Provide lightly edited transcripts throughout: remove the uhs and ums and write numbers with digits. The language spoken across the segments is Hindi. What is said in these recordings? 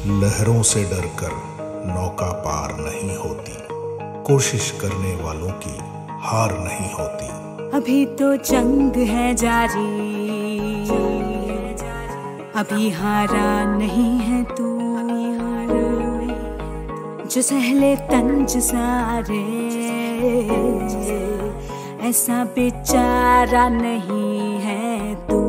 लहरों से डरकर नौका पार नहीं होती, कोशिश करने वालों की हार नहीं होती। अभी तो जंग है जारी, अभी हारा नहीं है तू, जो सहले तंज सारे ऐसा बेचारा नहीं है तू।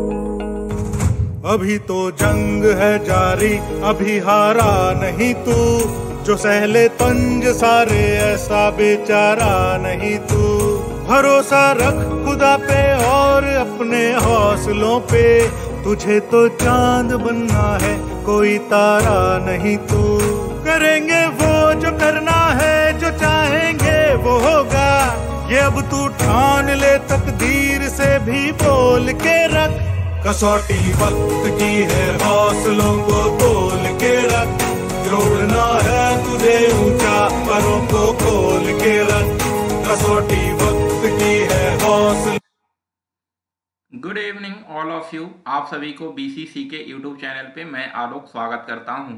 अभी तो जंग है जारी, अभी हारा नहीं तू, जो सहले तंज सारे ऐसा बेचारा नहीं तू। भरोसा रख खुदा पे और अपने हौसलों पे, तुझे तो चांद बनना है कोई तारा नहीं तू। करेंगे वो जो करना है, जो चाहेंगे वो होगा, ये अब तू ठान ले, तकदीर से भी बोल के रख। कसौटी वक्त की है, हौसलों को तोल के रख, जोड़ना है तुझे ऊंचा, परों को खोल के रख। कसौटी वक्त की है, हौसलों। Good evening all of you, आप सभी को बीसीसी के यूट्यूब चैनल पे मैं आलोक स्वागत करता हूं।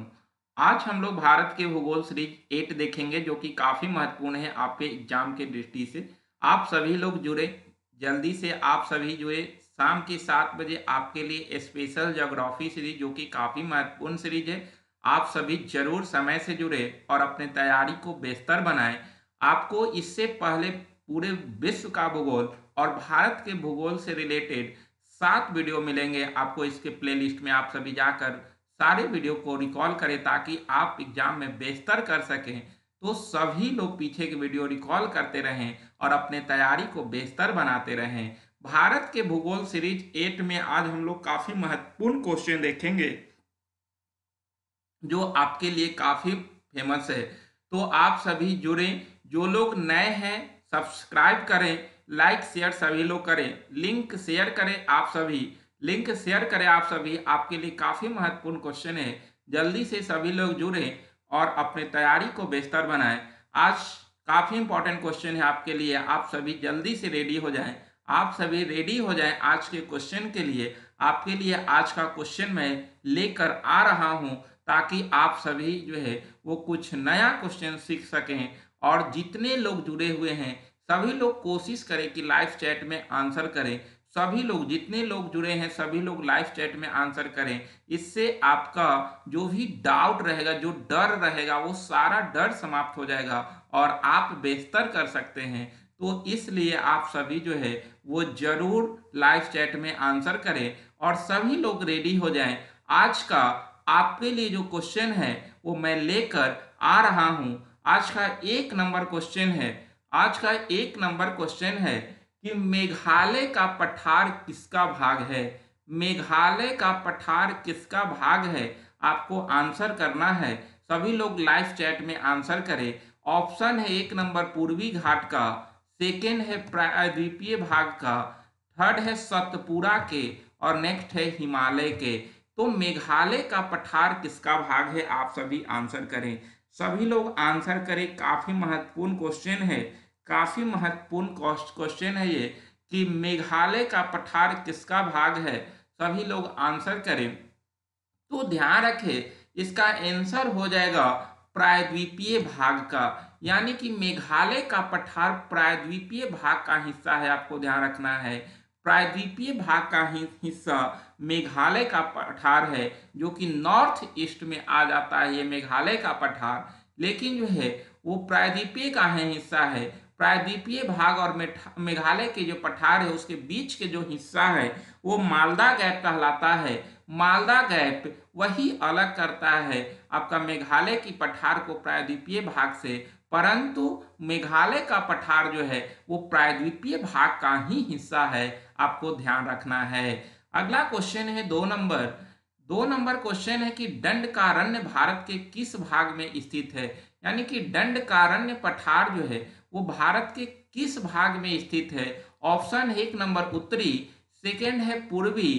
आज हम लोग भारत के भूगोल सीरीज 8 देखेंगे, जो कि काफ़ी महत्वपूर्ण है आपके एग्जाम के दृष्टि से। आप सभी लोग जुड़े, जल्दी से आप सभी जुड़े। शाम के 7 बजे आपके लिए स्पेशल ज्योग्राफी सीरीज, जो कि काफ़ी महत्वपूर्ण सीरीज है, आप सभी जरूर समय से जुड़े और अपने तैयारी को बेहतर बनाएं। आपको इससे पहले पूरे विश्व का भूगोल और भारत के भूगोल से रिलेटेड 7 वीडियो मिलेंगे आपको इसके प्लेलिस्ट में। आप सभी जाकर सारे वीडियो को रिकॉल करें ताकि आप एग्जाम में बेहतर कर सकें। तो सभी लोग पीछे के वीडियो रिकॉल करते रहें और अपने तैयारी को बेहतर बनाते रहें। भारत के भूगोल सीरीज 8 में आज हम लोग काफी महत्वपूर्ण क्वेश्चन देखेंगे, जो आपके लिए काफी फेमस है। तो आप सभी जुड़े, जो लोग नए हैं सब्सक्राइब करें, लाइक शेयर सभी लोग करें, लिंक शेयर करें, आप सभी लिंक शेयर करें। आप सभी, आपके लिए काफी महत्वपूर्ण क्वेश्चन है, जल्दी से सभी लोग जुड़े और अपने तैयारी को बेहतर बनाएं। आज काफी इंपॉर्टेंट क्वेश्चन है आपके लिए, आप सभी जल्दी से रेडी हो जाएं। आप सभी रेडी हो जाएं आज के क्वेश्चन के लिए। आपके लिए आज का क्वेश्चन मैं लेकर आ रहा हूं ताकि आप सभी जो है वो कुछ नया क्वेश्चन सीख सकें। और जितने लोग जुड़े हुए हैं सभी लोग कोशिश करें कि लाइव चैट में आंसर करें। सभी लोग, जितने लोग जुड़े हैं सभी लोग लाइव चैट में आंसर करें। इससे आपका जो भी डाउट रहेगा, जो डर रहेगा, वो सारा डर समाप्त हो जाएगा और आप बेहतर कर सकते हैं। तो इसलिए आप सभी जो है वो जरूर लाइव चैट में आंसर करें और सभी लोग रेडी हो जाएं। आज का आपके लिए जो क्वेश्चन है वो मैं लेकर आ रहा हूं। आज का 1 नंबर क्वेश्चन है। आज का 1 नंबर क्वेश्चन है कि मेघालय का पठार किसका भाग है। मेघालय का पठार किसका भाग है, आपको आंसर करना है। सभी लोग लाइव चैट में आंसर करें। ऑप्शन है 1 नंबर पूर्वी घाट का, सेकेंड है प्रायद्वीपीय भाग का, थर्ड है सतपुरा के और नेक्स्ट है हिमालय के। तो मेघालय का पठार किसका भाग है, आप सभी आंसर करें। सभी लोग आंसर करें। काफी महत्वपूर्ण क्वेश्चन है, काफी महत्वपूर्ण क्वेश्चन है ये कि मेघालय का पठार किसका भाग है। सभी लोग आंसर करें। तो ध्यान रखें, इसका आंसर हो जाएगा प्रायद्वीपीय भाग का, यानी कि मेघालय का पठार प्रायद्वीपीय भाग का हिस्सा है। आपको ध्यान रखना है, प्रायद्वीपीय भाग का हिस्सा मेघालय का पठार है, जो कि नॉर्थ ईस्ट में आ जाता है ये मेघालय का पठार। लेकिन जो है वो प्रायद्वीपीय का हिस्सा है। प्रायद्वीपीय भाग और मेघालय के जो पठार है उसके बीच के जो हिस्सा है वो मालदा गैप कहलाता है। मालदा गैप वही अलग करता है आपका मेघालय की पठार को प्रायद्वीपीय भाग से, परंतु मेघालय का पठार जो है वो प्रायद्वीपीय भाग का ही हिस्सा है। आपको ध्यान रखना है। अगला क्वेश्चन है 2 नंबर। 2 नंबर क्वेश्चन है कि दंडकारण्य भारत के किस भाग में स्थित है। यानी कि दंडकारण्य पठार जो है वो भारत के किस भाग में स्थित है। ऑप्शन है 1 नंबर उत्तरी, सेकेंड है पूर्वी,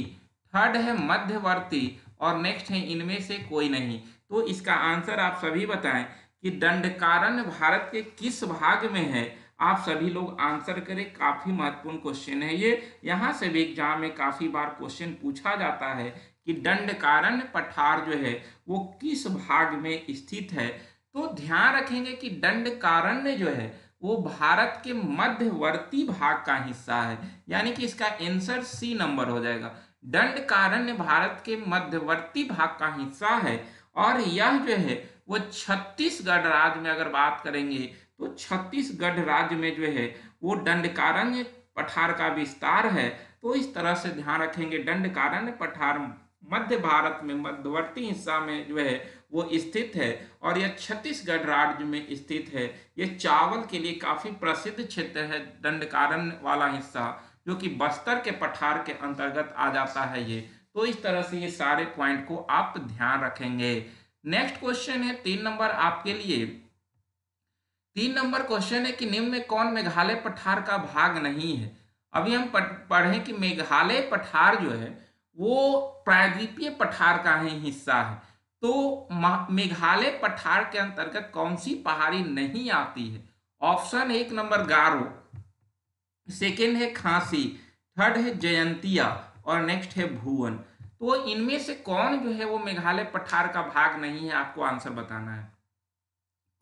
थर्ड है मध्यवर्ती और नेक्स्ट है इनमें से कोई नहीं। तो इसका आंसर आप सभी बताएं कि दंडकारण्य भारत के किस भाग में है। आप सभी लोग आंसर करें। काफी महत्वपूर्ण क्वेश्चन है ये, यहाँ से भी एग्जाम में काफी बार क्वेश्चन पूछा जाता है कि दंडकारण्य पठार जो है वो किस भाग में स्थित है। तो ध्यान रखेंगे कि दंडकारण्य जो है वो भारत के मध्यवर्ती भाग का हिस्सा है, यानी कि इसका आंसर सी नंबर हो जाएगा। दंडकारण्य भारत के मध्यवर्ती भाग का हिस्सा है और यह जो है वो छत्तीसगढ़ राज्य में अगर बात करेंगे तो छत्तीसगढ़ राज्य में जो है वो दंडकारण्य पठार का विस्तार है। तो इस तरह से ध्यान रखेंगे दंडकारण्य पठार मध्य भारत में मध्यवर्ती हिस्सा में जो है वो स्थित है और यह छत्तीसगढ़ राज्य में स्थित है। ये चावल के लिए काफी प्रसिद्ध क्षेत्र है दंडकारण्य वाला हिस्सा, जो कि बस्तर के पठार के अंतर्गत आ जाता है ये। तो इस तरह से ये सारे पॉइंट को आप ध्यान रखेंगे। नेक्स्ट क्वेश्चन है 3 नंबर आपके लिए। 3 नंबर क्वेश्चन है कि निम्न में कौन मेघालय पठार का भाग नहीं है। अभी हम पढ़ें कि मेघालय पठार जो है वो प्रायद्वीपीय पठार का ही हिस्सा है। तो मेघालय पठार के अंतर्गत कौन सी पहाड़ी नहीं आती है। ऑप्शन 1 नंबर गारो, सेकेंड है खासी, थर्ड है जयंतिया और नेक्स्ट है भुवन। तो इनमें से कौन जो है वो मेघालय पठार का भाग नहीं है, आपको आंसर बताना है।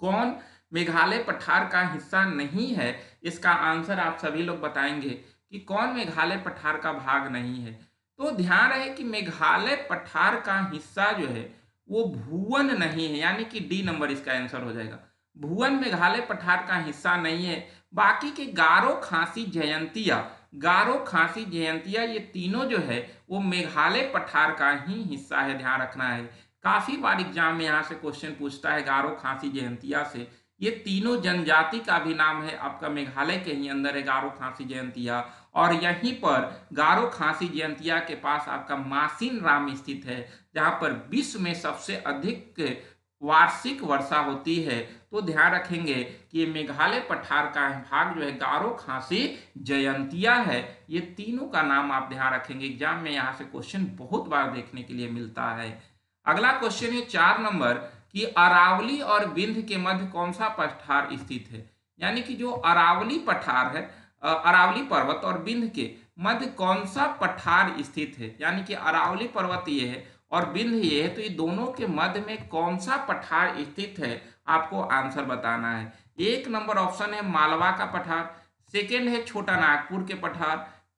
कौन मेघालय पठार का हिस्सा नहीं है, इसका आंसर आप सभी लोग बताएंगे कि कौन मेघालय पठार का भाग नहीं है। तो ध्यान रहे कि मेघालय पठार का हिस्सा जो है वो भुवन नहीं है, यानी कि डी नंबर इसका आंसर हो जाएगा। भुवन मेघालय पठार का हिस्सा नहीं है। बाकी के गारो, खासी, जयंतिया, गारो, खासी, जयंतिया ये तीनों जो है वो मेघालय पठार का ही हिस्सा है, ध्यान रखना है। काफी बार एग्जाम में यहाँ से क्वेश्चन पूछता है गारो, खासी, जयंतिया से। ये तीनों जनजाति का भी नाम है, आपका मेघालय के ही अंदर है गारो, खासी, जयंतिया। और यहीं पर गारो, खासी, जयंतिया के पास आपका मासिन राम स्थित है, जहां पर विश्व में सबसे अधिक वार्षिक वर्षा होती है। तो ध्यान रखेंगे कि ये मेघालय पठार का भाग जो है गारो, खासी, जयंतिया है। ये तीनों का नाम आप ध्यान रखेंगे, एग्जाम में यहाँ से क्वेश्चन बहुत बार देखने के लिए मिलता है। अगला क्वेश्चन है 4 नंबर कि अरावली और विंध्य के मध्य कौन सा पठार स्थित है। यानी कि जो अरावली पठार है, अरावली पर्वत और विंध्य के मध्य कौन सा पठार स्थित है। यानी कि अरावली पर्वत ये है और विंध्य ये है, तो ये दोनों के मध्य में कौन सा पठार स्थित है, आपको आंसर बताना है। 1 नंबर ऑप्शन है मालवा का पठार, सेकेंड है छोटा नागपुर के पठार,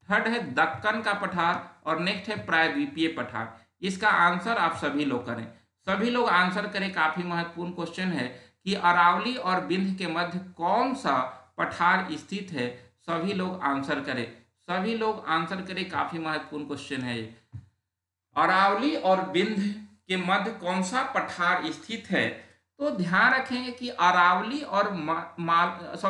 थर्ड है दक्कन का पठार और नेक्स्ट है प्रायद्वीपीय पठार। इसका आंसर आप सभी लोग करें, सभी लोग आंसर करें। काफी महत्वपूर्ण क्वेश्चन है कि अरावली और विंध्य के मध्य कौन सा पठार स्थित है, सभी लोग आंसर करें, सभी लोग आंसर करें। काफी महत्वपूर्ण क्वेश्चन है ये। अरावली और विंध्य के मध्य कौन सा पठार स्थित है। तो ध्यान रखेंगे कि अरावली और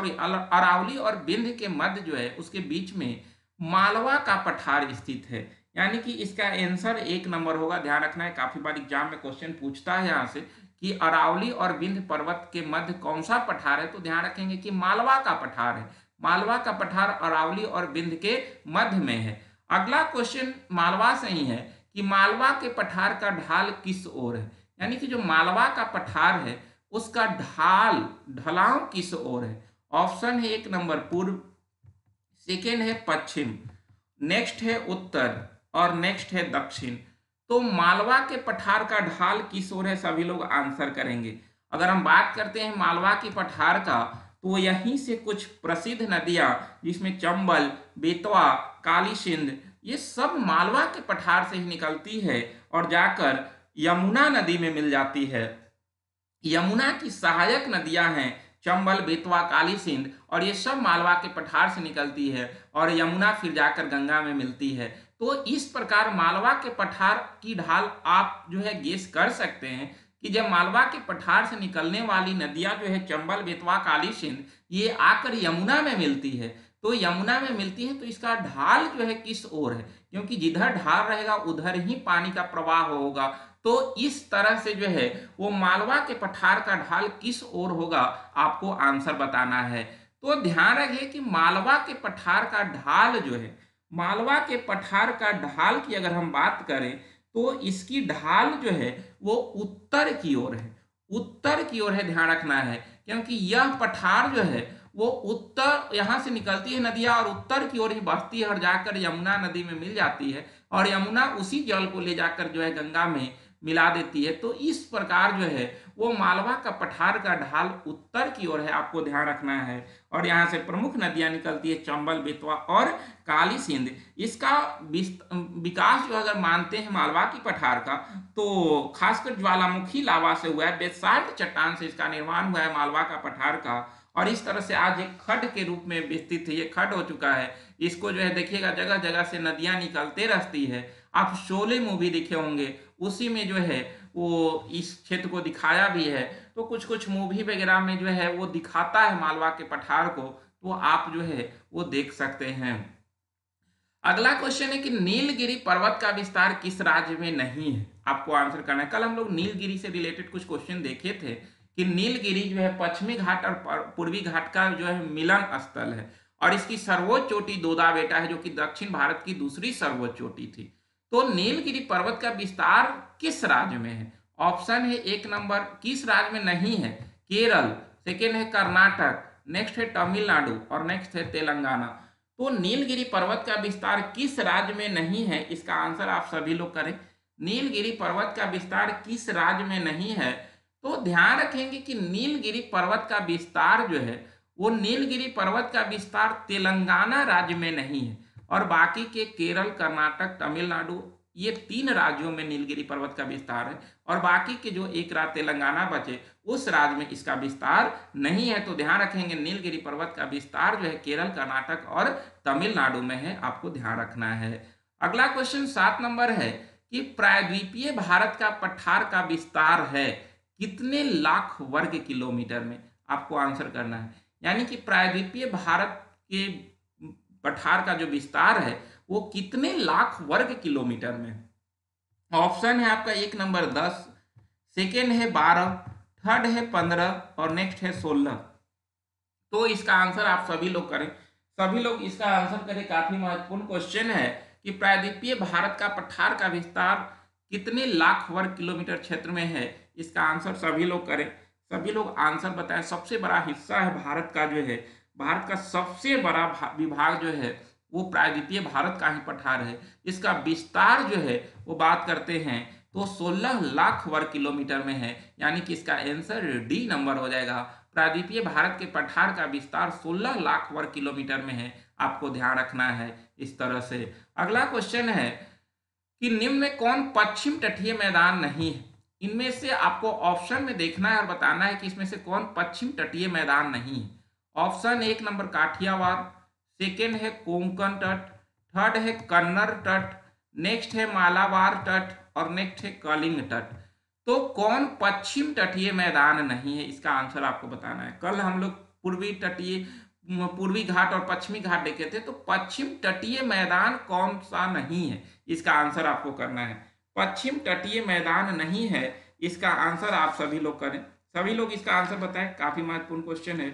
अरावली और विंध्य के मध्य जो है उसके बीच में मालवा का पठार स्थित है, यानी कि इसका आंसर 1 नंबर होगा। ध्यान रखना है, काफी बार एग्जाम में क्वेश्चन पूछता है यहाँ से कि अरावली और विंध्य पर्वत के मध्य कौन सा पठार है। तो ध्यान रखेंगे कि मालवा का पठार है। मालवा का पठार अरावली और विंध्य के मध्य में है। अगला क्वेश्चन मालवा से ही है कि मालवा के पठार का ढाल किस ओर है। यानी कि जो मालवा का पठार है उसका ढलाव किस ओर है। ऑप्शन है 1 नंबर पूर्व, सेकेंड है पश्चिम, नेक्स्ट है उत्तर और नेक्स्ट है दक्षिण। तो मालवा के पठार का ढाल किस ओर है, सभी लोग आंसर करेंगे। अगर हम बात करते हैं मालवा की पठार का, तो यहीं से कुछ प्रसिद्ध नदियां जिसमें चंबल, बेतवा, काली सिंध, ये सब मालवा के पठार से ही निकलती है और जाकर यमुना नदी में मिल जाती है। यमुना की सहायक नदियां हैं चंबल, बेतवा, काली सिंध, और ये सब मालवा के पठार से निकलती है और यमुना फिर जाकर गंगा में मिलती है। तो इस प्रकार मालवा के पठार की ढाल आप जो है गेस कर सकते हैं कि जब मालवा के पठार से निकलने वाली नदियां जो है चंबल, बेतवा, काली सिंध, ये आकर यमुना में मिलती है। तो यमुना में मिलती है तो इसका ढाल जो है किस ओर है, क्योंकि जिधर ढाल रहेगा उधर ही पानी का प्रवाह होगा। तो इस तरह से जो है वो मालवा के पठार का ढाल किस ओर होगा, आपको आंसर बताना है। तो ध्यान रखिए कि मालवा के पठार का ढाल जो है, मालवा के पठार का ढाल की अगर हम बात करें तो इसकी ढाल जो है वो उत्तर की ओर है, उत्तर की ओर है, ध्यान रखना है। क्योंकि यह पठार जो है वो उत्तर, यहाँ से निकलती है नदियां और उत्तर की ओर ही बहती है और जाकर यमुना नदी में मिल जाती है। और यमुना उसी जल को ले जाकर जो है गंगा में मिला देती है। तो इस प्रकार जो है वो मालवा का पठार का ढाल उत्तर की ओर है, आपको ध्यान रखना है। और यहाँ से प्रमुख नदियां निकलती है चंबल, बेतवा और काली सिंध। इसका विकास जो अगर मानते हैं मालवा की पठार का, तो खासकर ज्वालामुखी लावा से हुआ है, बेसाल्ट चट्टान से इसका निर्माण हुआ है मालवा का पठार का। और इस तरह से आज एक खड्ड के रूप में विस्तृत है, ये खड्ड हो चुका है। इसको जो है देखिएगा जगह जगह से नदियां निकलते रहती है। आप शोले मूवी देखे होंगे, उसी में जो है वो इस क्षेत्र को दिखाया भी है। तो कुछ कुछ मूवी वगैरह में जो है वो दिखाता है मालवा के पठार को, तो आप जो है वो देख सकते हैं। अगला क्वेश्चन है कि नीलगिरी पर्वत का विस्तार किस राज्य में नहीं है, आपको आंसर करना है। कल हम लोग नीलगिरी से रिलेटेड कुछ क्वेश्चन देखे थे कि नीलगिरी जो है पश्चिमी घाट और पूर्वी घाट का जो है मिलन स्थल है, और इसकी सर्वोच्च चोटी दोदा बेटा है, जो कि दक्षिण भारत की दूसरी सर्वोच्च चोटी थी। तो नीलगिरी पर्वत का विस्तार किस राज्य में है? ऑप्शन है 1 नंबर किस राज्य में नहीं है, केरल, सेकेंड है कर्नाटक, नेक्स्ट है तमिलनाडु और नेक्स्ट है तेलंगाना। तो नीलगिरी पर्वत का विस्तार किस राज्य में नहीं है, इसका आंसर आप सभी लोग करें। नीलगिरी पर्वत का विस्तार किस राज्य में नहीं है? तो ध्यान रखेंगे कि नीलगिरी पर्वत का विस्तार जो है वो नीलगिरी पर्वत का विस्तार तेलंगाना राज्य में नहीं है, और बाकी के केरल, कर्नाटक, तमिलनाडु, ये 3 राज्यों में नीलगिरी पर्वत का विस्तार है, और बाकी के जो एक राज्य तेलंगाना बचे उस राज्य में इसका विस्तार नहीं है। तो ध्यान रखेंगे नीलगिरी पर्वत का विस्तार जो है केरल, कर्नाटक और तमिलनाडु में है, आपको ध्यान रखना है। अगला क्वेश्चन 7 नंबर है कि प्रायद्वीपीय भारत का पठार का विस्तार है कितने लाख वर्ग किलोमीटर में, आपको आंसर करना है। यानी कि प्रायद्वीपीय भारत के पठार का जो विस्तार है वो कितने लाख वर्ग किलोमीटर में? ऑप्शन है आपका 1 नंबर 10, सेकेंड है 12, थर्ड है 15 और नेक्स्ट है 16। तो इसका आंसर आप सभी लोग करें, सभी लोग इसका आंसर करें। काफी महत्वपूर्ण क्वेश्चन है कि प्रायद्वीपीय भारत का पठार का विस्तार कितने लाख वर्ग किलोमीटर क्षेत्र में है, इसका आंसर सभी लोग करें, सभी लोग आंसर बताएं। सबसे बड़ा हिस्सा है भारत का जो है, भारत का सबसे बड़ा विभाग जो है वो प्रायद्वीपीय भारत का ही पठार है। इसका विस्तार जो है वो बात करते हैं तो 16 लाख वर्ग किलोमीटर में है, यानी कि इसका आंसर डी नंबर हो जाएगा। प्रायद्वीपीय भारत के पठार का विस्तार 16 लाख वर्ग किलोमीटर में है, आपको ध्यान रखना है इस तरह से। अगला क्वेश्चन है कि निम्न में कौन पश्चिम तटीय मैदान नहीं है? इनमें से आपको ऑप्शन में देखना है और बताना है कि इसमें से कौन पश्चिम तटीय मैदान नहीं है। ऑप्शन 1 नंबर काठियावाड़, सेकेंड है कोंकण तट, थर्ड है कन्नड़ तट, नेक्स्ट है मालाबार तट और नेक्स्ट है कलिंग तट। तो कौन पश्चिम तटीय मैदान नहीं है, इसका आंसर आपको बताना है। कल हम लोग पूर्वी घाट और पश्चिमी घाट देखे थे, तो पश्चिम तटीय मैदान कौन सा नहीं है, इसका आंसर आपको करना है। पश्चिम तटीय मैदान नहीं है, इसका आंसर आप सभी लोग करें, सभी लोग इसका आंसर बताएं। काफी महत्वपूर्ण क्वेश्चन है।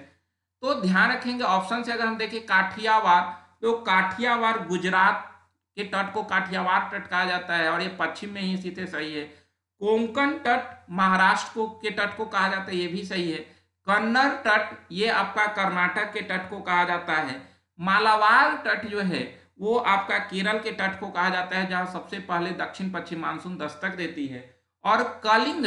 तो ध्यान रखेंगे ऑप्शन से अगर हम देखें काठियावाड़, तो काठियावाड़ गुजरात के तट को काठियावाड़ तट कहा जाता है और ये पश्चिम में ही स्थित है, सही है। कोंकण तट महाराष्ट्र के तट को कहा जाता है, ये भी सही है। कन्नड़ तट ये आपका कर्नाटक के तट को कहा जाता है। मालाबार तट जो है वो आपका केरल के तट को कहा जाता है, जहां सबसे पहले दक्षिण पश्चिम मानसून दस्तक देती है। और कलिंग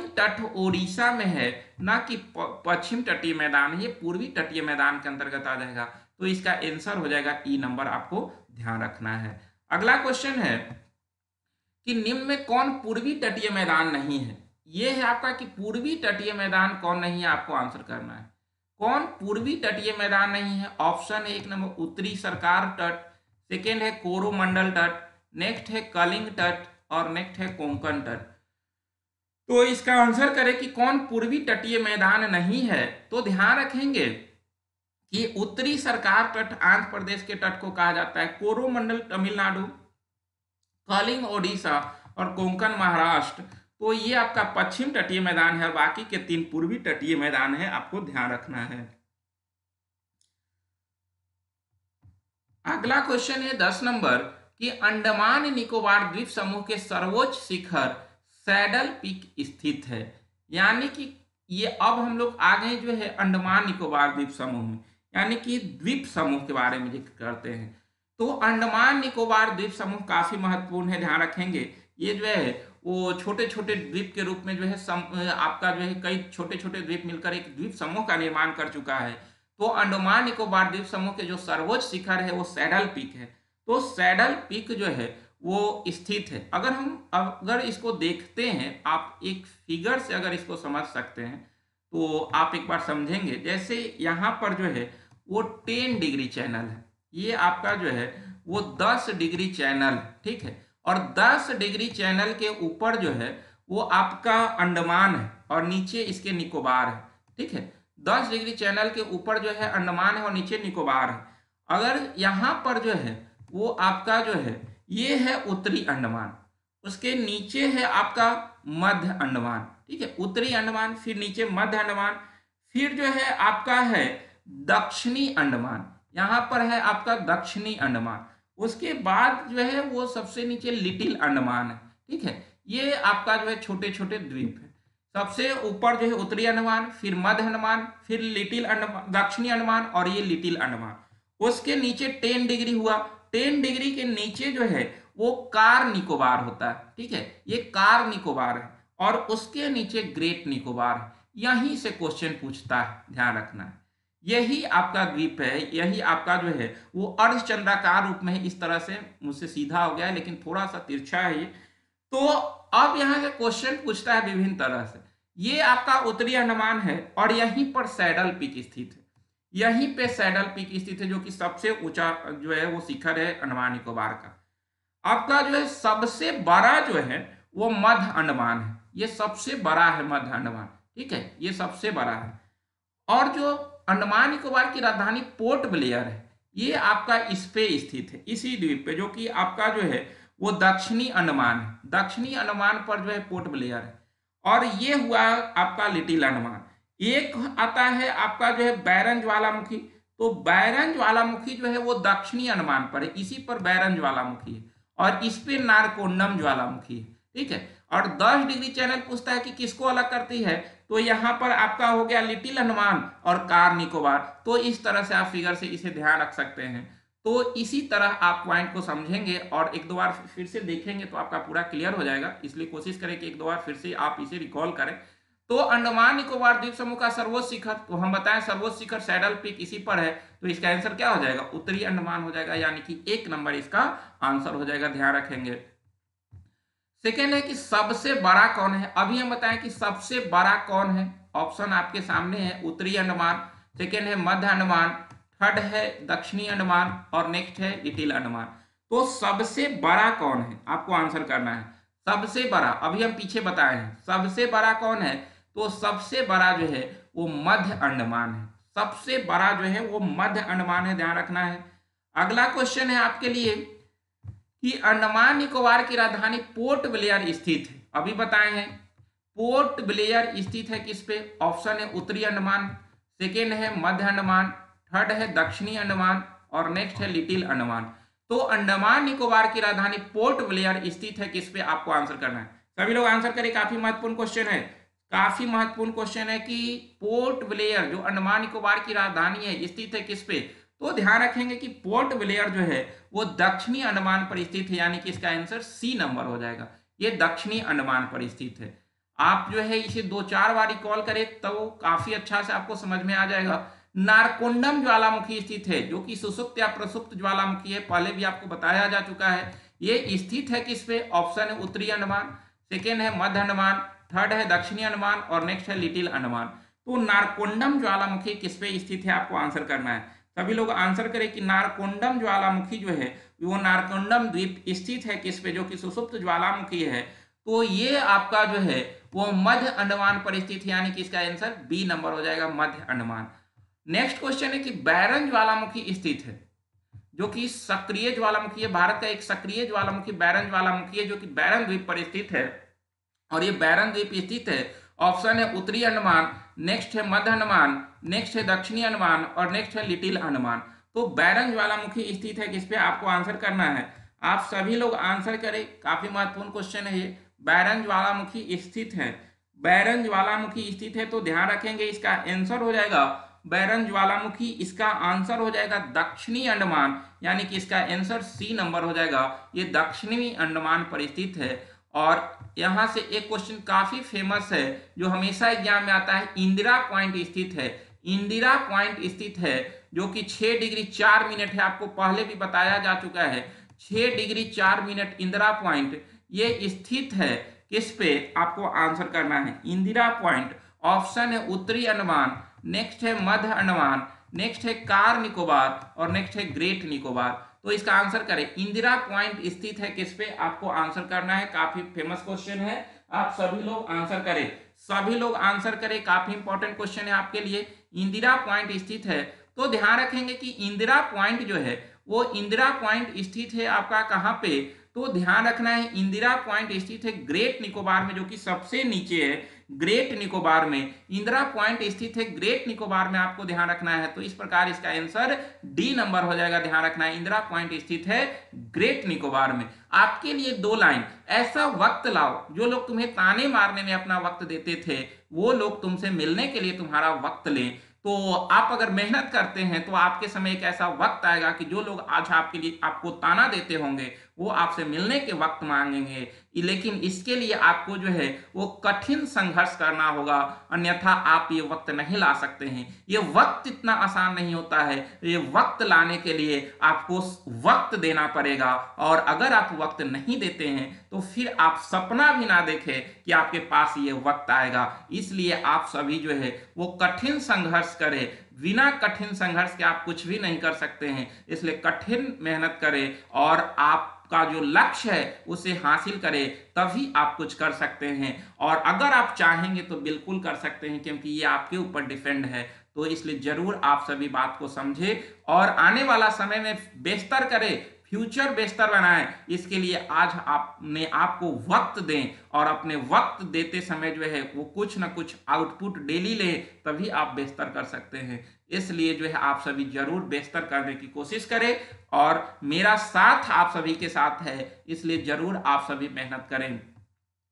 तट ओडिशा में है, ना कि पश्चिम तटीय मैदान, ये पूर्वी तटीय मैदान के अंतर्गत आ जाएगा। तो इसका आंसर हो जाएगा ई नंबर, आपको ध्यान रखना है। अगला क्वेश्चन है कि निम्न में कौन पूर्वी तटीय मैदान नहीं है। ये है आपका कि पूर्वी तटीय मैदान कौन नहीं है, आपको आंसर करना है। कौन पूर्वी तटीय मैदान नहीं है? ऑप्शन 1 नंबर उत्तरी सरकार तट, सेकेंड है कोरोमंडल तट, नेक्स्ट है कलिंग तट और नेक्स्ट है कोंकण तट। तो इसका आंसर करें कि कौन पूर्वी तटीय मैदान नहीं है। तो ध्यान रखेंगे कि उत्तरी सरकार तट आंध्र प्रदेश के तट को कहा जाता है, कोरोमंडल तमिलनाडु, कलिंग ओडिशा और कोंकण महाराष्ट्र, तो ये आपका पश्चिम तटीय मैदान है और बाकी के 3 पूर्वी तटीय मैदान है, आपको ध्यान रखना है। अगला क्वेश्चन है 10 नंबर कि अंडमान निकोबार द्वीप समूह के सर्वोच्च शिखर सैडल पीक स्थित है। यानी कि ये अब हम लोग आ गए जो है अंडमान निकोबार द्वीप समूह में, यानी कि द्वीप समूह के बारे में जिक्र करते हैं। तो अंडमान निकोबार द्वीप समूह काफी महत्वपूर्ण है, ध्यान रखेंगे। ये जो है वो छोटे छोटे द्वीप के रूप में जो है आपका जो है कई छोटे छोटे द्वीप मिलकर एक द्वीप समूह का निर्माण कर चुका है। तो अंडमान निकोबार द्वीप समूह के जो सर्वोच्च शिखर है वो सैडल पीक है। तो सैडल पीक जो है वो स्थित है। अगर इसको देखते हैं, आप एक फिगर से अगर इसको समझ सकते हैं तो आप एक बार समझेंगे। जैसे यहाँ पर जो है वो 10 डिग्री चैनल है, ये आपका जो है वो 10 डिग्री चैनल है, ठीक है। और 10 डिग्री चैनल के ऊपर जो है वो आपका अंडमान है और नीचे इसके निकोबार है, ठीक है। 10 डिग्री चैनल के ऊपर जो है अंडमान है और नीचे निकोबार है। अगर यहाँ पर जो है वो आपका जो है ये है उत्तरी अंडमान, उसके नीचे है आपका मध्य अंडमान, ठीक है। उत्तरी अंडमान, फिर नीचे मध्य अंडमान, फिर जो है आपका है दक्षिणी अंडमान, यहाँ पर है आपका दक्षिणी अंडमान। उसके बाद जो है वो सबसे नीचे लिटिल अंडमान है, ठीक है। ये आपका जो है छोटे छोटे द्वीप है। सबसे ऊपर जो है उत्तरी अंडमान, फिर मध्य अंडमान, फिर लिटिल अंडमान, दक्षिणी अंडमान और ये लिटिल अंडमान। उसके नीचे 10 डिग्री हुआ। 10 डिग्री के नीचे जो है वो कार निकोबार होता है, ठीक है। ये कार निकोबार है और उसके नीचे ग्रेट निकोबार है। यहीं से क्वेश्चन पूछता है, ध्यान रखना है। यही आपका द्वीप है, यही आपका जो है वो अर्धचंद्राकार रूप में है। इस तरह से मुझसे सीधा हो गया है लेकिन थोड़ा सा तिरछा है ये। तो अब यहाँ से क्वेश्चन पूछता है विभिन्न तरह से। ये आपका उत्तरी अंडमान है और यहीं पर सैडल पीक स्थित है। यहीं पे सैडल पीक स्थित है जो कि सबसे ऊंचा जो है वो शिखर है अंडमान निकोबार का। आपका जो है सबसे बड़ा जो है वो मध्य अंडमान है। ये सबसे बड़ा है मध्य अंडमान, ठीक है, ये सबसे बड़ा है। और जो अंडमान निकोबार की राजधानी पोर्ट ब्लेयर है, ये आपका इस पे स्थित है, इसी द्वीप पे, जो कि आपका जो है वो दक्षिणी अंडमान है। दक्षिणी अंडमान पर जो है पोर्ट ब्लेयर है। और ये हुआ आपका लिटिल अंडमान। एक आता है आपका जो है बैरन ज्वालामुखी। तो बैरन ज्वालामुखी जो है वो दक्षिणी अंडमान पर है, इसी पर बैरन ज्वालामुखी है और इस पे नारकोंडम ज्वालामुखी है, ठीक है। और 10 डिग्री चैनल पूछता है कि किसको अलग करती है, तो यहाँ पर आपका हो गया लिटिल अंडमान और कार निकोबार। तो इस तरह से आप फिगर से इसे ध्यान रख सकते हैं। तो इसी तरह आप पॉइंट को समझेंगे और एक दो बार फिर से देखेंगे तो आपका पूरा क्लियर हो जाएगा। इसलिए कोशिश करें कि एक दो बार फिर से आप इसे रिकॉल करें। तो अंडमान निकोबार द्वीप समूह का सर्वोच्च शिखर, तो हम बताएं सर्वोच्च शिखर सैडल पीक इसी पर है। तो इसका आंसर क्या हो जाएगा, उत्तरी अंडमान हो जाएगा, यानी कि 1 नंबर इसका आंसर हो जाएगा, ध्यान रखेंगे। सेकेंड है कि सबसे बड़ा कौन है। अभी हम बताएं कि सबसे बड़ा कौन है। ऑप्शन आपके सामने है, उत्तरी अंडमान, सेकेंड है मध्य अंडमान, थर्ड है दक्षिणी अंडमान और नेक्स्ट है लिटिल अंडमान। तो सबसे बड़ा कौन है आपको आंसर करना है। सबसे बड़ा अभी हम पीछे बताए हैं, सबसे बड़ा कौन है, तो सबसे बड़ा जो है वो मध्य अंडमान है। सबसे बड़ा जो है वो मध्य अंडमान है, ध्यान रखना है। अगला क्वेश्चन है आपके लिए कि अंडमान निकोबार की राजधानी पोर्ट ब्लेयर स्थित है। अभी बताए हैं पोर्ट ब्लेयर स्थित है किस पे। ऑप्शन है उत्तरी अंडमान, सेकेंड है मध्य अंडमान, थर्ड है दक्षिणी अंडमान और नेक्स्ट है लिटिल अंडमान। तो अंडमान निकोबार की राजधानी पोर्ट ब्लेयर स्थित है किस पे, आपको आंसर करना है। सभी लोग आंसर करें, काफी महत्वपूर्ण क्वेश्चन है, काफी महत्वपूर्ण क्वेश्चन है कि पोर्ट ब्लेयर जो अंडमान निकोबार की राजधानी है स्थित है किस पे। तो ध्यान रखेंगे कि पोर्ट ब्लेयर जो है वो दक्षिणी अंडमान पर स्थित है, यानी कि इसका आंसर सी नंबर हो जाएगा। ये दक्षिणी अंडमान पर स्थित है। आप जो है इसे 2-4 बार रिकॉल करें तो काफी अच्छा से आपको समझ में आ जाएगा। नारकोंडम ज्वालामुखी स्थित है जो कि सुसुप्त या प्रसुप्त ज्वालामुखी है, पहले भी आपको बताया जा चुका है। ये स्थित है किस पे। ऑप्शन है उत्तरी अंडमान, सेकेंड है मध्य अंडमान, थर्ड है दक्षिणी अंडमान और नेक्स्ट है लिटिल अंडमान। तो नारकोंडम ज्वालामुखी किस पे स्थित है, आपको आंसर करना है। सभी लोग आंसर करें कि नारकोंडम ज्वालामुखी जो है वो नारकोंडम द्वीप स्थित है किस पे, जो कि सुसुप्त ज्वालामुखी है। तो ये आपका जो है वो मध्य अंडमान पर स्थित है, यानी कि इसका आंसर बी नंबर हो जाएगा, मध्य अंडमान। नेक्स्ट क्वेश्चन है कि बैरन ज्वालामुखी स्थित है जो कि सक्रिय ज्वालामुखी है। भारत का एक सक्रिय ज्वालामुखी बैरन ज्वालामुखी है जो कि बैरन द्वीप पर स्थित है और ये बैरन द्वीप स्थित है। ऑप्शन है उत्तरी अंडमान, नेक्स्ट है मध्य अंडमान, नेक्स्ट है दक्षिणी अंडमान और नेक्स्ट है लिटिल अंडमान। तो बैरन ज्वालामुखी स्थित है किस पे, आपको आंसर करना है। आप सभी लोग आंसर करें, काफी महत्वपूर्ण क्वेश्चन है ये। बैरन ज्वालामुखी स्थित है, बैरन ज्वालामुखी स्थित है, तो ध्यान रखेंगे इसका आंसर हो जाएगा बैरन ज्वालामुखी, इसका आंसर हो जाएगा दक्षिणी अंडमान, यानी कि इसका आंसर सी नंबर हो जाएगा। ये दक्षिणी अंडमान पर स्थित है। और यहां से एक क्वेश्चन काफी फेमस है जो हमेशा एग्जाम में आता है, इंदिरा पॉइंट स्थित है। इंदिरा पॉइंट स्थित है जो कि 6 डिग्री 4 मिनट है, आपको पहले भी बताया जा चुका है। 6 डिग्री 4 मिनट इंदिरा पॉइंट ये स्थित है किस पे, आपको आंसर करना है। इंदिरा पॉइंट ऑप्शन है उत्तरी अंडमान, नेक्स्ट है मध्य अंडमान, नेक्स्ट है कार निकोबार और नेक्स्ट है ग्रेट निकोबार। तो इसका आंसर करें, इंदिरा पॉइंट स्थित है किस पे, आपको आंसर करना है। काफी फेमस क्वेश्चन है, आप सभी लोग आंसर करें, सभी लोग आंसर करें, काफी इंपॉर्टेंट क्वेश्चन है आपके लिए। इंदिरा पॉइंट स्थित है तो ध्यान रखेंगे कि इंदिरा पॉइंट जो है वो इंदिरा पॉइंट स्थित है आपका कहां पे, तो ध्यान रखना है इंदिरा पॉइंट स्थित है ग्रेट निकोबार में, जो कि सबसे नीचे है। ग्रेट निकोबार में इंदिरा पॉइंट स्थित है, ग्रेट निकोबार में आपको ध्यान रखना है। तो इस प्रकार इसका आंसर डी नंबर हो जाएगा। ध्यान रखना है इंदिरा पॉइंट स्थित है ग्रेट निकोबार में। आपके लिए 2 लाइन, ऐसा वक्त लाओ जो लोग तुम्हें ताने मारने में अपना वक्त देते थे वो लोग तुमसे मिलने के लिए तुम्हारा वक्त लें। तो आप अगर मेहनत करते हैं तो आपके समय एक ऐसा वक्त आएगा कि जो लोग आज आपके लिए आपको ताना देते होंगे वो आपसे मिलने के वक्त मांगेंगे, लेकिन इसके लिए आपको जो है वो कठिन संघर्ष करना होगा, अन्यथा आप ये वक्त नहीं ला सकते हैं। ये वक्त इतना आसान नहीं होता है, ये वक्त लाने के लिए आपको वक्त देना पड़ेगा। और अगर आप वक्त नहीं देते हैं तो फिर आप सपना भी ना देखें कि आपके पास ये वक्त आएगा। इसलिए आप सभी जो है वो कठिन संघर्ष करें, बिना कठिन संघर्ष के आप कुछ भी नहीं कर सकते हैं। इसलिए कठिन मेहनत करें और आपका जो लक्ष्य है उसे हासिल करें, तभी आप कुछ कर सकते हैं। और अगर आप चाहेंगे तो बिल्कुल कर सकते हैं, क्योंकि ये आपके ऊपर डिपेंड है। तो इसलिए जरूर आप सभी बात को समझें और आने वाला समय में बेहतर करें, फ्यूचर बेहतर बनाएं। इसके लिए आज आपने आपको वक्त दें और अपने वक्त देते समय जो है वो कुछ ना कुछ आउटपुट डेली लें, तभी आप बेहतर कर सकते हैं। इसलिए जो है आप सभी जरूर बेहतर करने की कोशिश करें और मेरा साथ आप सभी के साथ है, इसलिए जरूर आप सभी मेहनत करें।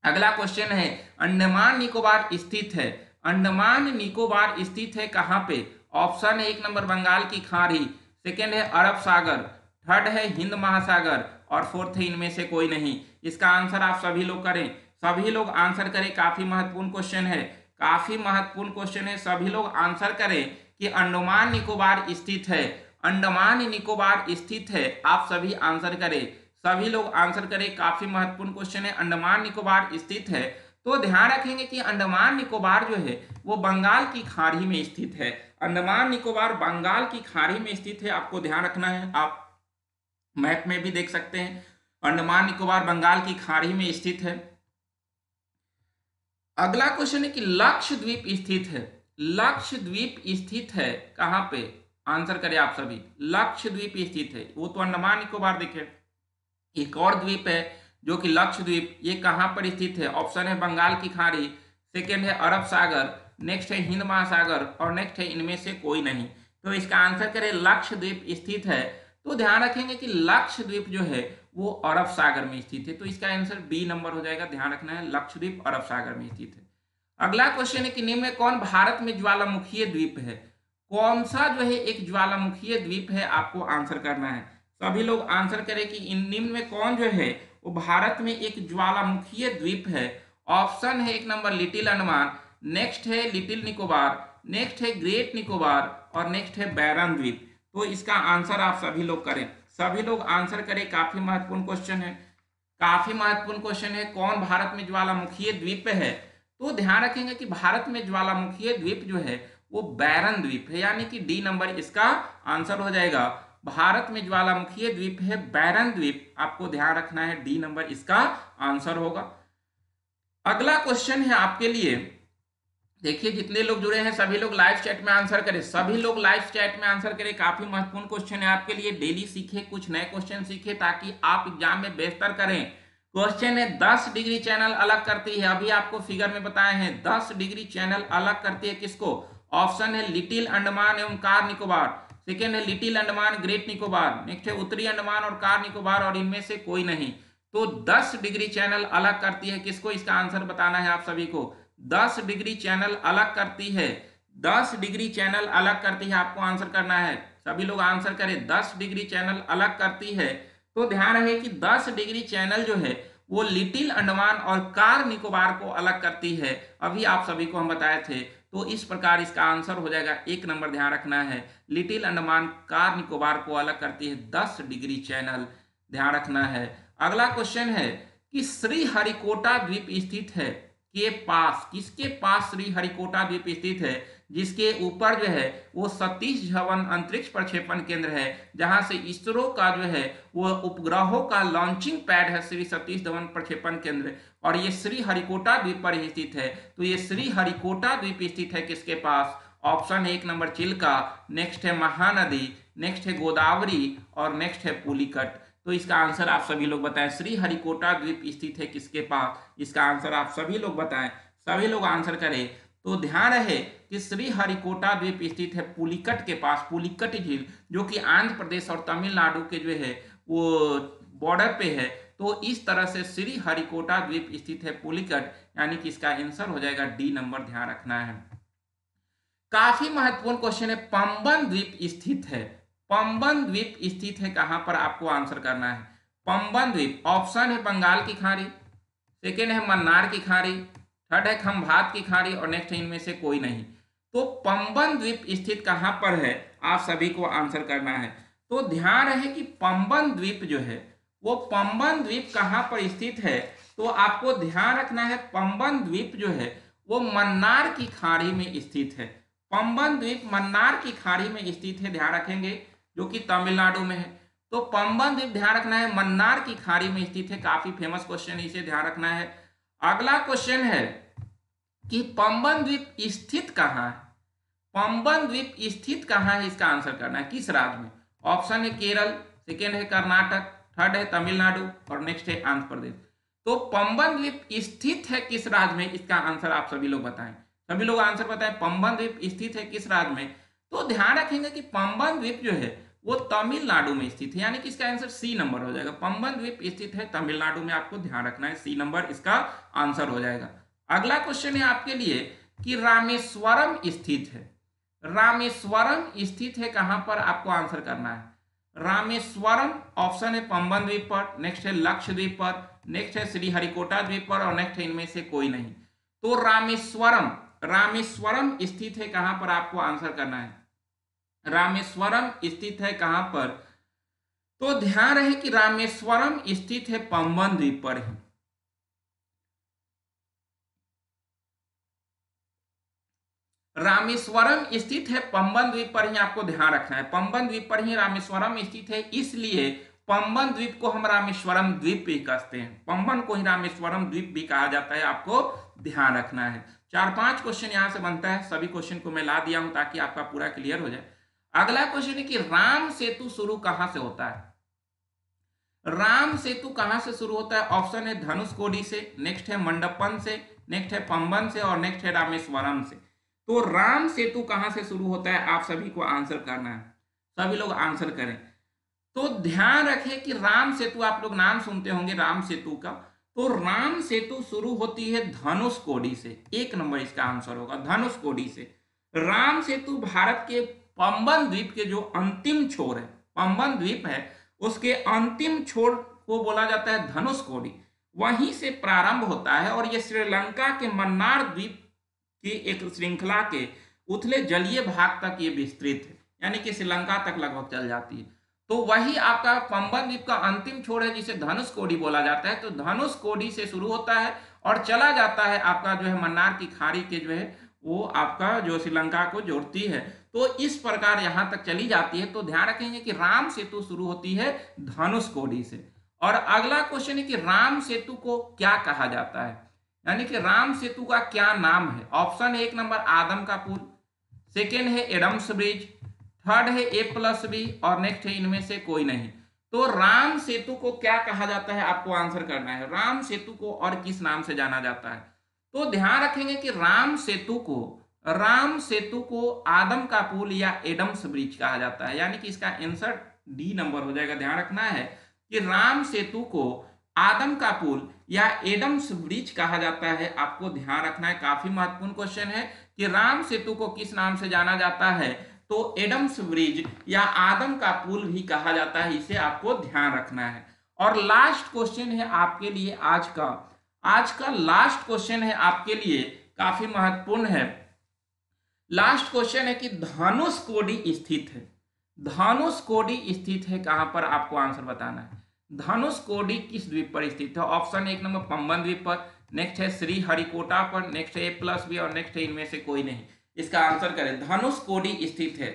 अगला क्वेश्चन है, अंडमान निकोबार स्थित है। अंडमान निकोबार स्थित है कहां पे? ऑप्शन है 1 नंबर बंगाल की खाड़ी, सेकेंड है अरब सागर, थर्ड है हिंद महासागर और फोर्थ है इनमें से कोई नहीं। इसका आंसर आप सभी लोग करें, सभी लोग आंसर करें। काफी महत्वपूर्ण क्वेश्चन है, काफी महत्वपूर्ण क्वेश्चन है, सभी लोग आंसर करें कि अंडमान निकोबार स्थित है। अंडमान निकोबार स्थित है, आप सभी आंसर करें, सभी लोग आंसर करें। काफी महत्वपूर्ण क्वेश्चन है, अंडमान निकोबार स्थित है। तो ध्यान रखेंगे कि अंडमान निकोबार जो है वो बंगाल की खाड़ी में स्थित है। अंडमान निकोबार बंगाल की खाड़ी में स्थित है, आपको ध्यान रखना है। आप मैप में भी देख सकते हैं, अंडमान निकोबार बंगाल की खाड़ी में स्थित है। अगला क्वेश्चन है कि लक्षद्वीप स्थित है। लक्षद्वीप स्थित है कहां पे? आंसर करें आप सभी। लक्षद्वीप स्थित है, वो तो अंडमान निकोबार देखे। एक और द्वीप है जो कि लक्षद्वीप, ये कहां पर स्थित है? ऑप्शन है बंगाल की खाड़ी, सेकेंड है अरब सागर, नेक्स्ट है हिंद महासागर और नेक्स्ट है इनमें से कोई नहीं। तो इसका आंसर करें लक्षद्वीप स्थित है। तो ध्यान रखेंगे कि लक्षद्वीप जो है वो अरब सागर में स्थित है। तो इसका आंसर बी नंबर हो जाएगा। ध्यान रखना है, लक्षद्वीप अरब सागर में स्थित है। अगला क्वेश्चन है कि निम्न में कौन भारत में ज्वालामुखीय द्वीप है? कौन सा जो है एक ज्वालामुखीय द्वीप है, आपको आंसर करना है। सभी लोग आंसर करें कि इन निम्न में कौन जो है वो भारत में एक ज्वालामुखीय द्वीप है। ऑप्शन है 1 नंबर लिटिल अंडमान, नेक्स्ट है लिटिल निकोबार, नेक्स्ट है ग्रेट निकोबार और नेक्स्ट है बैरन द्वीप। तो इसका आंसर आप सभी लोग करें, सभी लोग आंसर करें। काफी महत्वपूर्ण क्वेश्चन है, काफी महत्वपूर्ण क्वेश्चन है। कौन भारत में ज्वालामुखीय द्वीप है? तो ध्यान रखेंगे कि भारत में ज्वालामुखीय द्वीप जो है वो बैरन द्वीप है, यानी कि डी नंबर इसका आंसर हो जाएगा। भारत में ज्वालामुखीय द्वीप है बैरन द्वीप, आपको ध्यान रखना है, डी नंबर इसका आंसर होगा। अगला क्वेश्चन है आपके लिए, देखिए जितने लोग जुड़े हैं सभी लोग लाइव चैट में आंसर करें, सभी लोग लाइव चैट में आंसर करें। काफी महत्वपूर्ण क्वेश्चन है आपके लिए, डेली सीखे, कुछ नए क्वेश्चन सीखे ताकि आप एग्जाम में बेहतर करें। क्वेश्चन है 10 डिग्री चैनल अलग करती है, अभी आपको फिगर में बताए हैं 10 डिग्री चैनल अलग करती है किसको? ऑप्शन है लिटिल अंडमान एवं कार निकोबार, सेकेंड है little Andaman great Nicobar, next है उत्तरी अंडमान और कार निकोबार और इनमें से कोई नहीं। तो 10 डिग्री चैनल अलग करती है किसको? इसका आंसर बताना है आप सभी को। 10 डिग्री चैनल अलग करती है, 10 डिग्री चैनल अलग करती है, आपको आंसर करना है। सभी लोग आंसर करें, 10 डिग्री चैनल अलग करती है। तो ध्यान रहे कि 10 डिग्री चैनल जो है वो लिटिल अंडमान और कार निकोबार को अलग करती है। अभी आप सभी को हम बताए थे, तो इस प्रकार इसका आंसर हो जाएगा 1 नंबर। ध्यान रखना है, लिटिल अंडमान कार निकोबार को अलग करती है 10 डिग्री चैनल, ध्यान रखना है। अगला क्वेश्चन है कि श्रीहरिकोटा द्वीप स्थित है के पास, किसके पास श्रीहरिकोटा द्वीप स्थित है, जिसके ऊपर जो है वो सतीश धवन अंतरिक्ष प्रक्षेपण केंद्र है, जहां से इसरो का जो है वो उपग्रहों का लॉन्चिंग पैड है श्री सतीश धवन प्रक्षेपण केंद्र, और ये श्रीहरिकोटा द्वीप पर स्थित है। तो ये श्रीहरिकोटा द्वीप स्थित है किसके पास? ऑप्शन 1 नंबर चिल्का, नेक्स्ट है महानदी, नेक्स्ट है गोदावरी और नेक्स्ट है पुलिकट। तो इसका आंसर आप सभी लोग बताएं, श्रीहरिकोटा द्वीप स्थित है किसके पास? इसका आंसर आप सभी लोग बताएं, सभी लोग आंसर करें। तो ध्यान रहे कि श्रीहरिकोटा द्वीप स्थित है पुलिकट के पास, पुलिकट झील, जो कि आंध्र प्रदेश और तमिलनाडु के जो है वो बॉर्डर पे है। तो इस तरह से श्रीहरिकोटा द्वीप स्थित है पुलिकट, यानी कि इसका आंसर हो जाएगा डी नंबर, ध्यान रखना है। काफी महत्वपूर्ण क्वेश्चन है, पंबन द्वीप स्थित है, पंबन द्वीप स्थित है कहां पर? आपको आंसर करना है। पंबन द्वीप, ऑप्शन है बंगाल की खाड़ी, सेकेंड है मन्नार की खाड़ी, थर्ड है खंभात की खाड़ी और नेक्स्ट है इनमें से कोई नहीं। तो पंबन द्वीप स्थित कहां पर है, आप सभी को आंसर करना है। तो ध्यान रहे कि पंबन द्वीप जो है वो पंबन द्वीप कहां पर स्थित है, तो आपको ध्यान रखना है पंबन द्वीप जो है वो मन्नार की खाड़ी में स्थित है। पंबन द्वीप मन्नार की खाड़ी में स्थित है, ध्यान रखेंगे, जो कि तमिलनाडु में है। तो पंबन द्वीप ध्यान रखना है मन्नार की खाड़ी में स्थित है, काफी फेमस क्वेश्चन, इसे ध्यान रखना है। अगला क्वेश्चन है कि पंबन द्वीप स्थित कहां है, पंबन द्वीप स्थित कहां है, इसका आंसर करना है, किस राज्य में? ऑप्शन है केरल, सेकेंड है कर्नाटक, थर्ड है तमिलनाडु और नेक्स्ट है आंध्र प्रदेश। तो पंबन द्वीप स्थित है किस राज्य में, इसका आंसर आप सभी लोग बताएं, सभी लोग आंसर बताएं, पंबन द्वीप स्थित है किस राज्य में? तो ध्यान रखेंगे कि पंबन द्वीप जो है वो तमिलनाडु में स्थित है, यानी कि इसका आंसर सी नंबर हो जाएगा। पंबन द्वीप स्थित है तमिलनाडु में, आपको ध्यान रखना है, सी नंबर इसका आंसर हो जाएगा। अगला क्वेश्चन है आपके लिए कि रामेश्वरम स्थित है, रामेश्वरम स्थित है कहां पर, आपको आंसर करना है। रामेश्वरम ऑप्शन है पंबन द्वीप पर, नेक्स्ट है लक्षद्वीप पर, नेक्स्ट है श्रीहरिकोटा द्वीप पर और नेक्स्ट है इनमें से कोई नहीं। तो रामेश्वरम, रामेश्वरम स्थित है कहां पर, आपको आंसर करना है। रामेश्वरम स्थित है कहां पर? तो ध्यान रहे कि रामेश्वरम स्थित है पंबन द्वीप पर ही। रामेश्वरम स्थित है पंबन द्वीप पर ही, आपको ध्यान रखना है, पंबन द्वीप पर ही रामेश्वरम स्थित है, इसलिए पंबन द्वीप को हम रामेश्वरम द्वीप भी कहते हैं, पंबन को ही रामेश्वरम द्वीप भी कहा जाता है, आपको ध्यान रखना है। 4-5 क्वेश्चन यहां से बनता है, सभी क्वेश्चन को मैं ला दिया हूं ताकि आपका पूरा क्लियर हो जाए। अगला क्वेश्चन है कि राम सेतु शुरू कहां से होता है, राम सेतु कहां से शुरू होता है? ऑप्शन है धनुषकोडी से, नेक्स्ट है मंडपम से, नेक्स्ट है पंबन से और नेक्स्ट है रामेश्वरम से। तो राम सेतु कहां से शुरू होता है, आप सभी को आंसर करना है, सभी लोग आंसर करें। तो ध्यान रखें कि राम सेतु, आप लोग नाम सुनते होंगे राम सेतु का, तो राम सेतु शुरू होती है धनुषकोडी से, 1 नंबर इसका आंसर होगा, धनुषकोडी से। राम सेतु भारत के पंबन द्वीप के जो अंतिम छोर है, पंबन द्वीप है उसके अंतिम छोर को बोला जाता है धनुषकोडी, वहीं से प्रारंभ होता है और यह श्रीलंका के मन्नार द्वीप की एक श्रृंखला के उथले जलीय भाग तक ये विस्तृत है, यानी कि श्रीलंका तक लगभग चल जाती है। तो वही आपका पंबन द्वीप का अंतिम छोर है जिसे धनुषकोडी बोला जाता है। तो धनुषकोडी से शुरू होता है और चला जाता है आपका जो है मन्नार की खाड़ी के जो है वो आपका जो श्रीलंका को जोड़ती है। तो इस प्रकार यहां तक चली जाती है। तो ध्यान रखेंगे कि राम सेतु शुरू होती है धनुषकोडी से। और अगला क्वेश्चन है कि राम सेतु को क्या कहा जाता है, यानी कि राम सेतु का क्या नाम है। ऑप्शन 1 नंबर आदम का पुल, सेकेंड है एडम्स ब्रिज, थर्ड है A+B और नेक्स्ट है इनमें से कोई नहीं। तो राम सेतु को क्या कहा जाता है, आपको आंसर करना है। राम सेतु को और किस नाम से जाना जाता है? तो ध्यान रखेंगे कि राम सेतु को आदम का पुल या एडम्स ब्रिज कहा जाता है, यानी कि इसका आंसर डी नंबर हो जाएगा। ध्यान रखना है कि राम सेतु को आदम का पुल या एडम्स ब्रिज कहा जाता है, आपको ध्यान रखना है। काफी महत्वपूर्ण क्वेश्चन है कि राम सेतु को किस नाम से जाना जाता है, तो एडम्स ब्रिज या आदम का पुल भी कहा जाता है। इसे आपको ध्यान रखना है। और लास्ट क्वेश्चन है आपके लिए आज का लास्ट क्वेश्चन है आपके लिए, काफी महत्वपूर्ण है। लास्ट क्वेश्चन है कि धनुषकोडी स्थित है। धनुषकोडी स्थित है कहां पर, आपको आंसर बताना है। धनुषकोडी किस द्वीप पर स्थित है? ऑप्शन 1 नंबर पंबन द्वीप पर, नेक्स्ट है श्रीहरिकोटा पर, नेक्स्ट है A+B और नेक्स्ट है इनमें से कोई नहीं। इसका आंसर करें। धनुषकोडी स्थित है,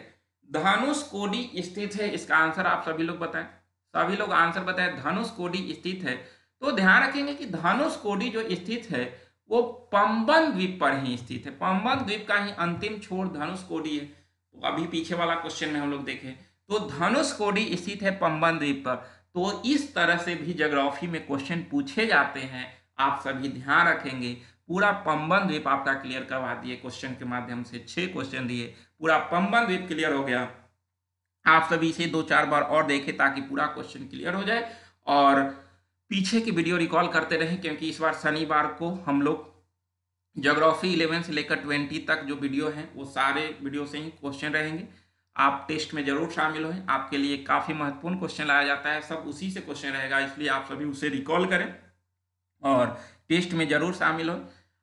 धनुषकोडी स्थित है, इसका आंसर आप सभी लोग बताएं। सभी लोग आंसर बताएं। धनुषकोडी स्थित है तो ध्यान रखेंगे कि धनुषकोडी जो स्थित है वो पंबन द्वीप पर ही स्थित है। पंबन द्वीप का ही अंतिम छोर धनुषकोडी है। तो अभी पीछे वाला क्वेश्चन में हम लोग देखें तो धनुषकोडी स्थित है पंबन द्वीप पर। तो इस तरह से भी ज्योग्राफी में क्वेश्चन पूछे जाते हैं, आप सभी ध्यान रखेंगे। पूरा पंबन द्वीप आपका क्लियर करवा दिए क्वेश्चन के माध्यम से। 6 क्वेश्चन दिए, पूरा पंबन द्वीप क्लियर हो गया। आप सभी इसे 2-4 बार और देखें ताकि पूरा क्वेश्चन क्लियर हो जाए और पीछे की वीडियो रिकॉल करते रहें, क्योंकि इस बार शनिवार को हम लोग ज्योग्राफी 11 से लेकर 20 तक जो वीडियो हैं वो सारे वीडियो से ही क्वेश्चन रहेंगे। आप टेस्ट में जरूर शामिल हों, आपके लिए काफ़ी महत्वपूर्ण क्वेश्चन लाया जाता है, सब उसी से क्वेश्चन रहेगा, इसलिए आप सभी उसे रिकॉल करें और टेस्ट में जरूर शामिल हो।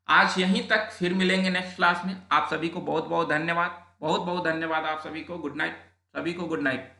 आज यहीं तक, फिर मिलेंगे नेक्स्ट क्लास में। आप सभी को बहुत बहुत धन्यवाद, बहुत बहुत धन्यवाद आप सभी को। गुड नाइट, सभी को गुड नाइट।